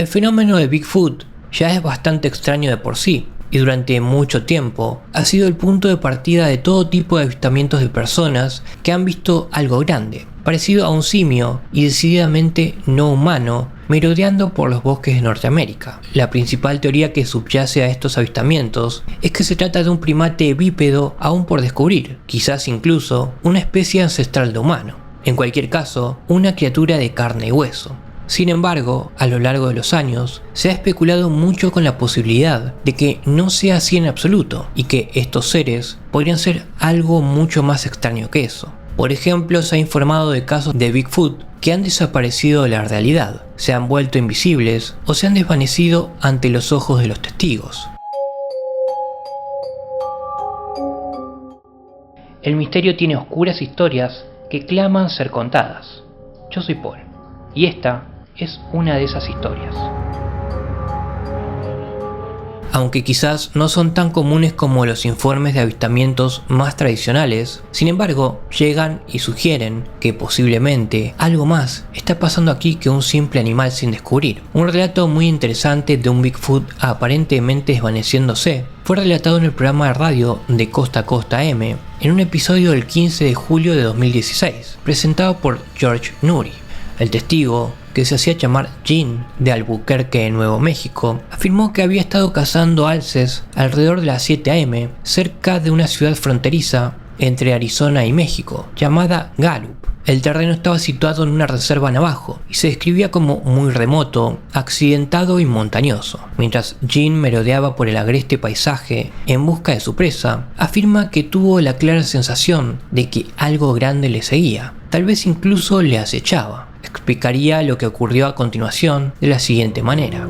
El fenómeno de Bigfoot ya es bastante extraño de por sí, y durante mucho tiempo ha sido el punto de partida de todo tipo de avistamientos de personas que han visto algo grande, parecido a un simio y decididamente no humano, merodeando por los bosques de Norteamérica. La principal teoría que subyace a estos avistamientos es que se trata de un primate bípedo aún por descubrir, quizás incluso una especie ancestral de humano. En cualquier caso, una criatura de carne y hueso. Sin embargo, a lo largo de los años, se ha especulado mucho con la posibilidad de que no sea así en absoluto y que estos seres podrían ser algo mucho más extraño que eso. Por ejemplo, se ha informado de casos de Bigfoot que han desaparecido de la realidad, se han vuelto invisibles o se han desvanecido ante los ojos de los testigos. El misterio tiene oscuras historias que claman ser contadas. Yo soy Paul, y esta es una de esas historias. Aunque quizás no son tan comunes como los informes de avistamientos más tradicionales, sin embargo, llegan y sugieren que posiblemente algo más está pasando aquí que un simple animal sin descubrir. Un relato muy interesante de un Bigfoot aparentemente desvaneciéndose fue relatado en el programa de radio de Costa a Costa M en un episodio del 15 de julio de 2016, presentado por George Noory. El testigo, que se hacía llamar Gene de Albuquerque, Nuevo México, afirmó que había estado cazando alces alrededor de las 7 a.m. cerca de una ciudad fronteriza entre Arizona y México, llamada Gallup. El terreno estaba situado en una reserva navajo y se describía como muy remoto, accidentado y montañoso. Mientras Gene merodeaba por el agreste paisaje en busca de su presa, afirma que tuvo la clara sensación de que algo grande le seguía, tal vez incluso le acechaba. Explicaría lo que ocurrió a continuación de la siguiente manera.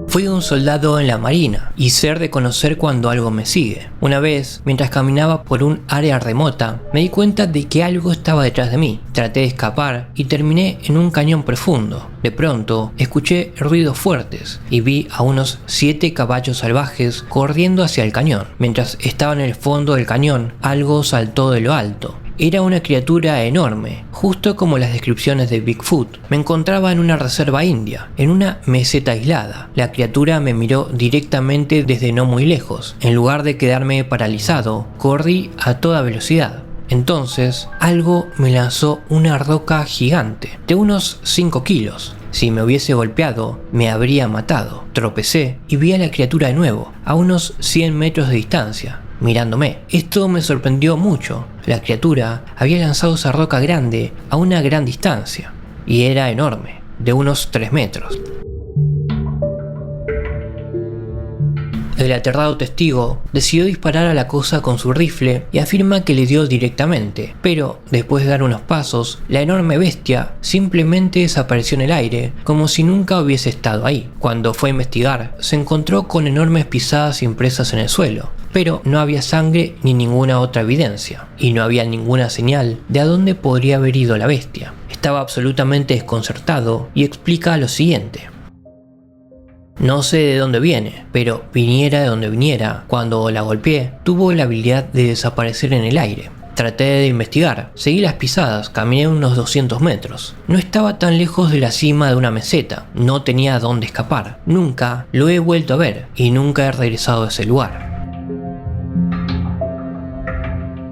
Fui un soldado en la marina y sé reconocer cuando algo me sigue. Una vez, mientras caminaba por un área remota, me di cuenta de que algo estaba detrás de mí. Traté de escapar y terminé en un cañón profundo. De pronto, escuché ruidos fuertes y vi a unos 7 caballos salvajes corriendo hacia el cañón. Mientras estaba en el fondo del cañón, algo saltó de lo alto. Era una criatura enorme, justo como las descripciones de Bigfoot. Me encontraba en una reserva india, en una meseta aislada. La criatura me miró directamente desde no muy lejos. En lugar de quedarme paralizado, corrí a toda velocidad. Entonces, algo me lanzó una roca gigante, de unos 5 kilos. Si me hubiese golpeado, me habría matado. Tropecé y vi a la criatura de nuevo, a unos 100 metros de distancia, mirándome. Esto me sorprendió mucho. La criatura había lanzado esa roca grande a una gran distancia, y era enorme, de unos 3 metros. El aterrado testigo decidió disparar a la cosa con su rifle y afirma que le dio directamente, pero después de dar unos pasos, la enorme bestia simplemente desapareció en el aire como si nunca hubiese estado ahí. Cuando fue a investigar, se encontró con enormes pisadas impresas en el suelo, pero no había sangre ni ninguna otra evidencia, y no había ninguna señal de a dónde podría haber ido la bestia. Estaba absolutamente desconcertado y explica lo siguiente. No sé de dónde viene, pero viniera de donde viniera, cuando la golpeé, tuvo la habilidad de desaparecer en el aire. Traté de investigar, seguí las pisadas, caminé unos 200 metros. No estaba tan lejos de la cima de una meseta, no tenía dónde escapar. Nunca lo he vuelto a ver y nunca he regresado a ese lugar.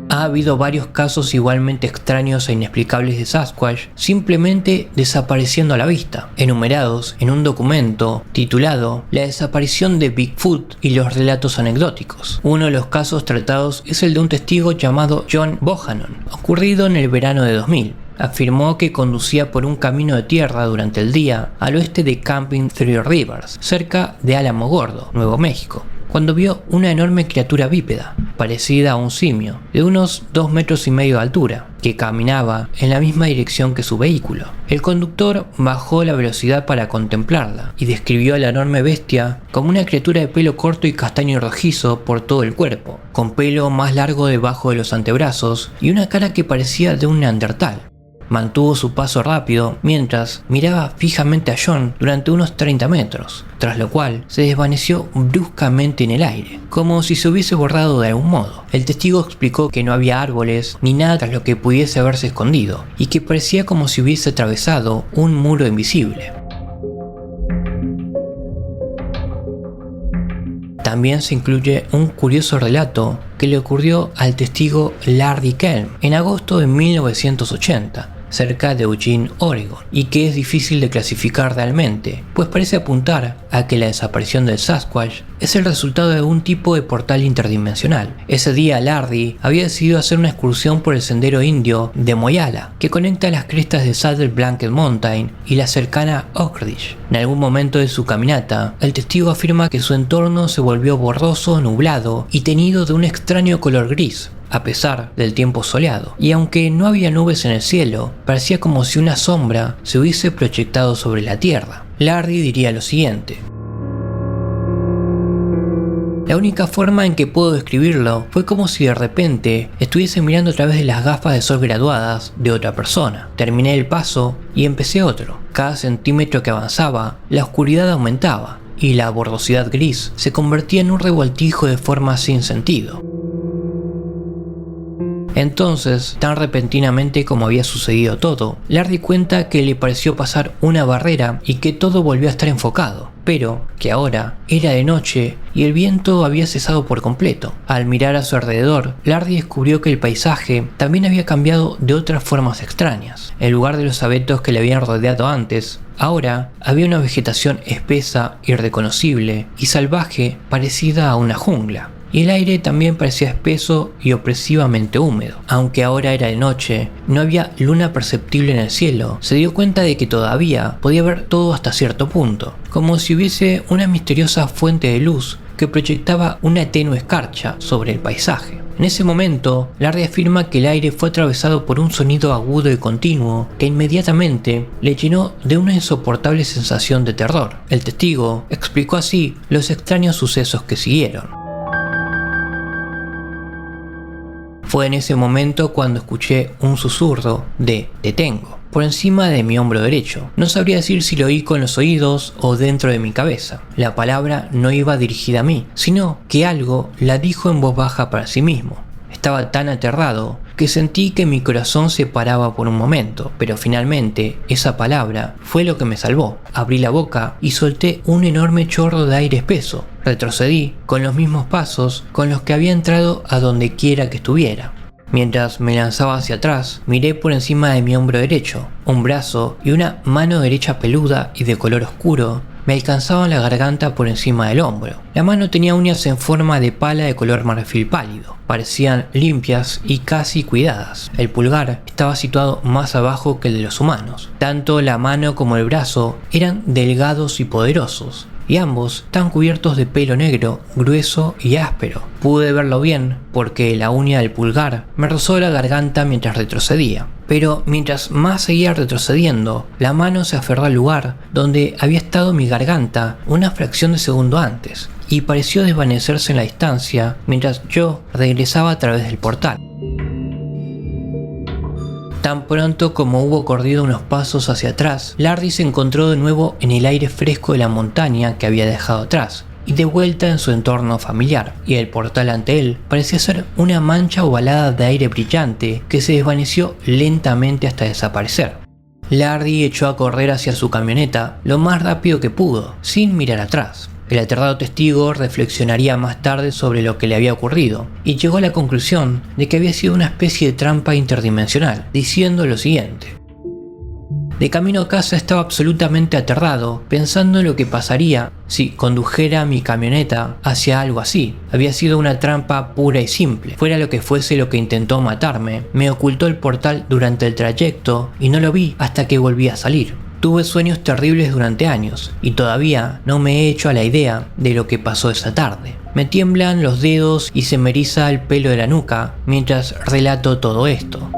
Ha habido varios casos igualmente extraños e inexplicables de Sasquatch simplemente desapareciendo a la vista, enumerados en un documento titulado La desaparición de Bigfoot y los relatos anecdóticos. Uno de los casos tratados es el de un testigo llamado John Bohannon, ocurrido en el verano de 2000. Afirmó que conducía por un camino de tierra durante el día al oeste de Camping Three Rivers, cerca de Alamogordo, Nuevo México, cuando vio una enorme criatura bípeda, parecida a un simio, de unos 2,5 metros de altura, que caminaba en la misma dirección que su vehículo. El conductor bajó la velocidad para contemplarla y describió a la enorme bestia como una criatura de pelo corto y castaño rojizo por todo el cuerpo, con pelo más largo debajo de los antebrazos y una cara que parecía de un neandertal. Mantuvo su paso rápido mientras miraba fijamente a John durante unos 30 metros, tras lo cual se desvaneció bruscamente en el aire, como si se hubiese borrado de algún modo. El testigo explicó que no había árboles ni nada tras lo que pudiese haberse escondido, y que parecía como si hubiese atravesado un muro invisible. También se incluye un curioso relato que le ocurrió al testigo Larry Kelm en agosto de 1980, cerca de Eugene, Oregon, y que es difícil de clasificar realmente, pues parece apuntar a que la desaparición del Sasquatch es el resultado de algún tipo de portal interdimensional. Ese día Larry había decidido hacer una excursión por el sendero indio de Moyala, que conecta las crestas de Saddle Blanket Mountain y la cercana Oak Ridge. En algún momento de su caminata, el testigo afirma que su entorno se volvió borroso, nublado y teñido de un extraño color gris, a pesar del tiempo soleado, y aunque no había nubes en el cielo, parecía como si una sombra se hubiese proyectado sobre la tierra. Larry diría lo siguiente: la única forma en que puedo describirlo fue como si de repente estuviese mirando a través de las gafas de sol graduadas de otra persona. Terminé el paso y empecé otro. Cada centímetro que avanzaba, la oscuridad aumentaba y la borrosidad gris se convertía en un revoltijo de formas sin sentido. Entonces, tan repentinamente como había sucedido todo, Larry cuenta que le pareció pasar una barrera y que todo volvió a estar enfocado, pero que ahora era de noche y el viento había cesado por completo. Al mirar a su alrededor, Larry descubrió que el paisaje también había cambiado de otras formas extrañas. En lugar de los abetos que le habían rodeado antes, ahora había una vegetación espesa, irreconocible y salvaje parecida a una jungla. Y el aire también parecía espeso y opresivamente húmedo. Aunque ahora era de noche, no había luna perceptible en el cielo, se dio cuenta de que todavía podía ver todo hasta cierto punto, como si hubiese una misteriosa fuente de luz que proyectaba una tenue escarcha sobre el paisaje. En ese momento, Larry afirma que el aire fue atravesado por un sonido agudo y continuo que inmediatamente le llenó de una insoportable sensación de terror. El testigo explicó así los extraños sucesos que siguieron. Fue en ese momento cuando escuché un susurro de "detengo" por encima de mi hombro derecho. No sabría decir si lo oí con los oídos o dentro de mi cabeza. La palabra no iba dirigida a mí, sino que algo la dijo en voz baja para sí mismo. Estaba tan aterrado que sentí que mi corazón se paraba por un momento, pero finalmente esa palabra fue lo que me salvó. Abrí la boca y solté un enorme chorro de aire espeso. Retrocedí con los mismos pasos con los que había entrado a donde quiera que estuviera. Mientras me lanzaba hacia atrás, miré por encima de mi hombro derecho. Un brazo y una mano derecha peluda y de color oscuro me alcanzaban la garganta por encima del hombro. La mano tenía uñas en forma de pala de color marfil pálido. Parecían limpias y casi cuidadas. El pulgar estaba situado más abajo que el de los humanos. Tanto la mano como el brazo eran delgados y poderosos, y ambos estaban cubiertos de pelo negro, grueso y áspero. Pude verlo bien porque la uña del pulgar me rozó la garganta mientras retrocedía. Pero mientras más seguía retrocediendo, la mano se aferró al lugar donde había estado mi garganta una fracción de segundo antes, y pareció desvanecerse en la distancia mientras yo regresaba a través del portal. Tan pronto como hubo corrido unos pasos hacia atrás, Larry se encontró de nuevo en el aire fresco de la montaña que había dejado atrás, y de vuelta en su entorno familiar, y el portal ante él parecía ser una mancha ovalada de aire brillante que se desvaneció lentamente hasta desaparecer. Larry echó a correr hacia su camioneta lo más rápido que pudo, sin mirar atrás. El aterrado testigo reflexionaría más tarde sobre lo que le había ocurrido y llegó a la conclusión de que había sido una especie de trampa interdimensional, diciendo lo siguiente: de camino a casa estaba absolutamente aterrado, pensando en lo que pasaría si condujera mi camioneta hacia algo así. Había sido una trampa pura y simple. Fuera lo que fuese lo que intentó matarme, me ocultó el portal durante el trayecto y no lo vi hasta que volví a salir. Tuve sueños terribles durante años y todavía no me he hecho a la idea de lo que pasó esa tarde. Me tiemblan los dedos y se me eriza el pelo de la nuca mientras relato todo esto.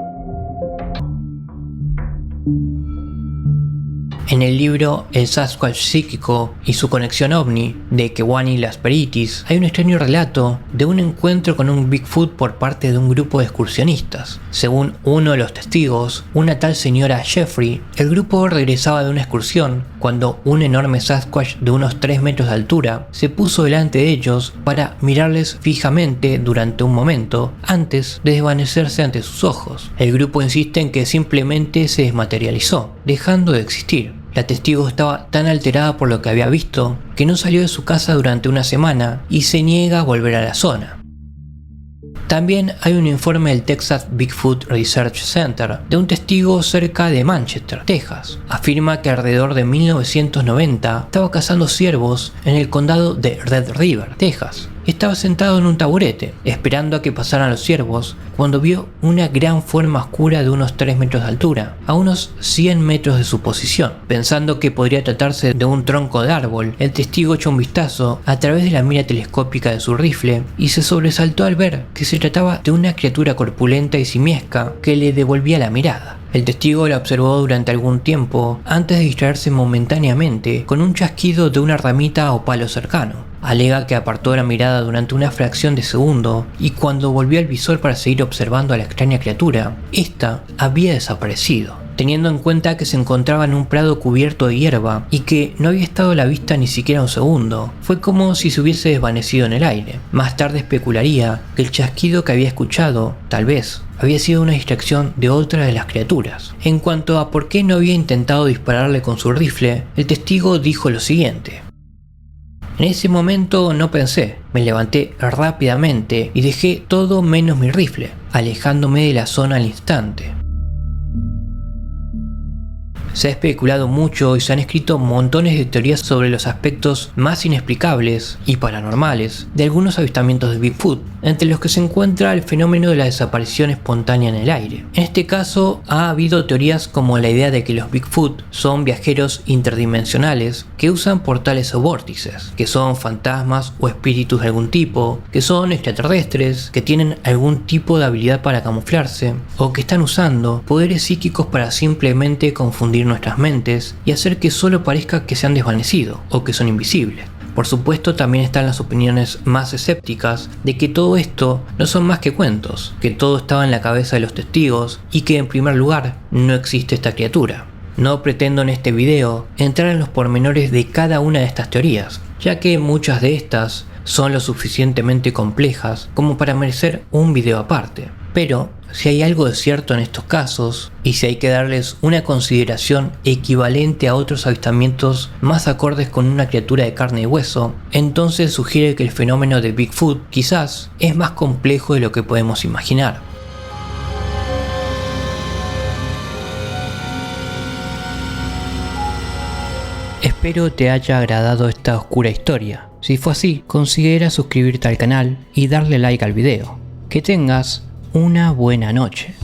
En el libro El Sasquatch psíquico y su conexión ovni de Kewaunee Lasperitis hay un extraño relato de un encuentro con un Bigfoot por parte de un grupo de excursionistas. Según uno de los testigos, una tal señora Jeffrey, el grupo regresaba de una excursión cuando un enorme Sasquatch de unos 3 metros de altura se puso delante de ellos para mirarles fijamente durante un momento antes de desvanecerse ante sus ojos. El grupo insiste en que simplemente se desmaterializó, dejando de existir. La testigo estaba tan alterada por lo que había visto que no salió de su casa durante una semana y se niega a volver a la zona. También hay un informe del Texas Bigfoot Research Center de un testigo cerca de Manchester, Texas. Afirma que alrededor de 1990 estaba cazando ciervos en el condado de Red River, Texas. Estaba sentado en un taburete, esperando a que pasaran los ciervos, cuando vio una gran forma oscura de unos 3 metros de altura, a unos 100 metros de su posición. Pensando que podría tratarse de un tronco de árbol, el testigo echó un vistazo a través de la mira telescópica de su rifle y se sobresaltó al ver que se trataba de una criatura corpulenta y simiesca que le devolvía la mirada. El testigo la observó durante algún tiempo antes de distraerse momentáneamente con un chasquido de una ramita o palo cercano. Alega que apartó la mirada durante una fracción de segundo y cuando volvió al visor para seguir observando a la extraña criatura, esta había desaparecido. Teniendo en cuenta que se encontraba en un prado cubierto de hierba y que no había estado a la vista ni siquiera un segundo, fue como si se hubiese desvanecido en el aire. Más tarde especularía que el chasquido que había escuchado, tal vez, había sido una distracción de otra de las criaturas. En cuanto a por qué no había intentado dispararle con su rifle, el testigo dijo lo siguiente: en ese momento no pensé, me levanté rápidamente y dejé todo menos mi rifle, alejándome de la zona al instante. Se ha especulado mucho y se han escrito montones de teorías sobre los aspectos más inexplicables y paranormales de algunos avistamientos de Bigfoot, entre los que se encuentra el fenómeno de la desaparición espontánea en el aire. En este caso ha habido teorías como la idea de que los Bigfoot son viajeros interdimensionales que usan portales o vórtices, que son fantasmas o espíritus de algún tipo, que son extraterrestres, que tienen algún tipo de habilidad para camuflarse, o que están usando poderes psíquicos para simplemente confundir nuestras mentes y hacer que solo parezca que se han desvanecido o que son invisibles. Por supuesto, también están las opiniones más escépticas de que todo esto no son más que cuentos, que todo estaba en la cabeza de los testigos y que en primer lugar no existe esta criatura. No pretendo en este video entrar en los pormenores de cada una de estas teorías, ya que muchas de estas son lo suficientemente complejas como para merecer un video aparte. Pero si hay algo de cierto en estos casos, y si hay que darles una consideración equivalente a otros avistamientos más acordes con una criatura de carne y hueso, entonces sugiere que el fenómeno de Bigfoot quizás es más complejo de lo que podemos imaginar. Espero te haya agradado esta oscura historia. Si fue así, considera suscribirte al canal y darle like al video. Que tengas una buena noche.